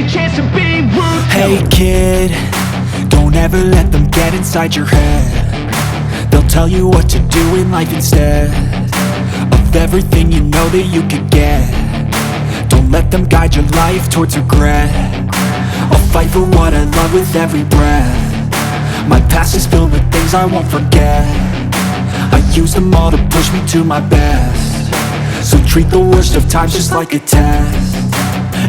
your chance to be ruthless. Hey kid, don't ever let them get inside your head. They'll tell you what to do in life instead of everything you know that you could get. Don't let them guide your life towards regret. I'll fight for what I love with every breath. My past is filled with things I won't forget. I use them all to push me to my best. So treat the worst of times just like a test.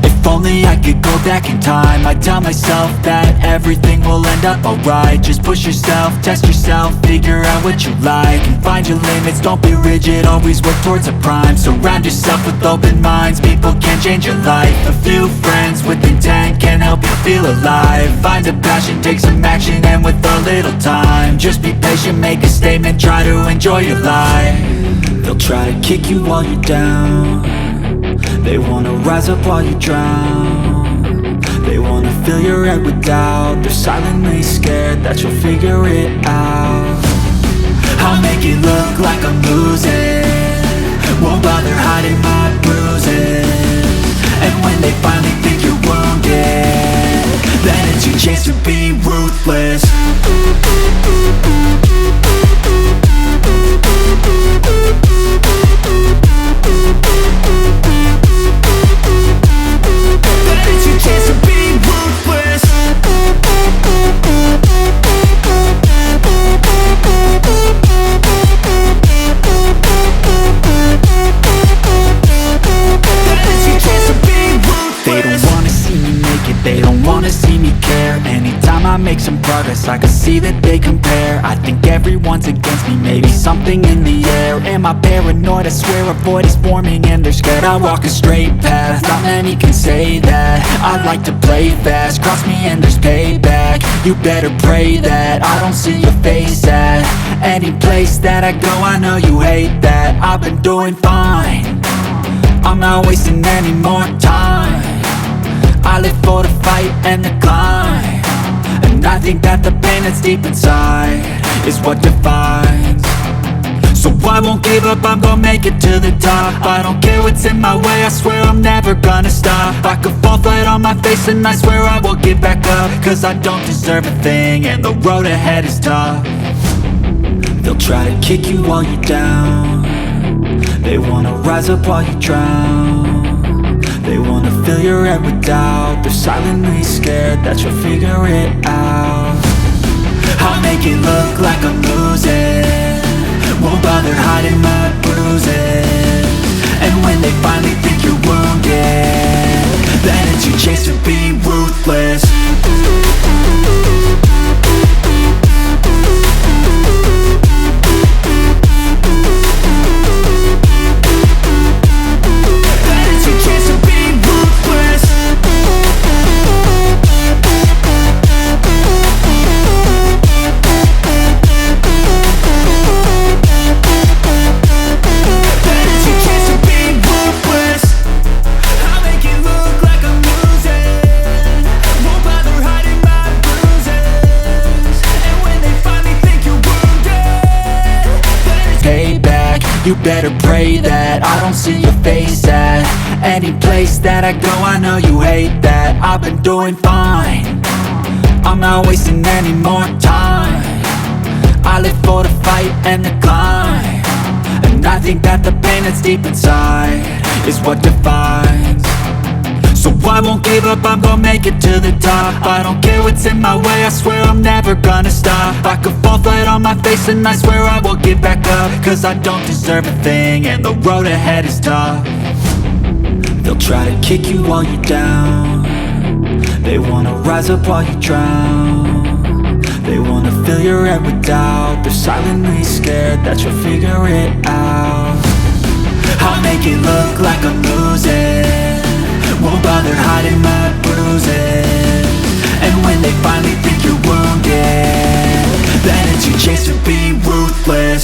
If only I could go back in time, I'd tell myself that everything will end up alright. Just push yourself, test yourself, figure out what you like, and find your limits, don't be rigid, always work towards a prime. Surround yourself with open minds, people can change your life. A few friends with intent can help you feel alive. Find a passion, take some action, and with a little time, just be patient, make a statement, try to enjoy your life. They'll try to kick you while you're down. They wanna rise up while you drown. They wanna fill your head with doubt. They're silently scared that you'll figure it out. I'll make it look like I'm losing, won't bother hiding my bruises. And when they finally think you're wounded, then it's your chance to be ruthless. They don't wanna see me care. Anytime I make some progress, I can see that they compare. I think everyone's against me, maybe something in the air. Am I paranoid? I swear a void is forming and they're scared. I walk a straight path, not many can say that. I like to play fast, cross me and there's payback. You better pray that I don't see your face at any place that I go. I know you hate that. I've been doing fine, I'm not wasting any more time. I live for the fight and the climb, and I think that the pain that's deep inside is what defines. So I won't give up, I'm gonna make it to the top. I don't care what's in my way, I swear I'm never gonna stop. I could fall flat on my face and I swear I will get back up, cause I don't deserve a thing and the road ahead is tough. They'll try to kick you while you're down. They wanna rise up while you drown. They wanna fill your head with doubt. They're silently scared that you'll figure it out. I'll make it look like I'm losing, won't bother hiding my bruises. And when they finally think you're wounded, then it's your chance to be ruthless. You better pray that I don't see your face at any place that I go. I know you hate that. I've been doing fine, I'm not wasting any more time. I live for the fight and the climb, and I think that the pain that's deep inside is what defines. So I won't give up, I'm gonna make it to the top. I don't care what's in my way, I swear I'm never gonna stop. I could fall flat on my face and I swear I will get back up, cause I don't deserve a thing and the road ahead is tough. They'll try to kick you while you're down. They wanna rise up while you drown. They wanna fill your head with doubt. They're silently scared that you'll figure it out. I'll make it look like I'm losing, won't bother hiding my bruises. And when they finally think you're wounded, then it's your chance to be ruthless.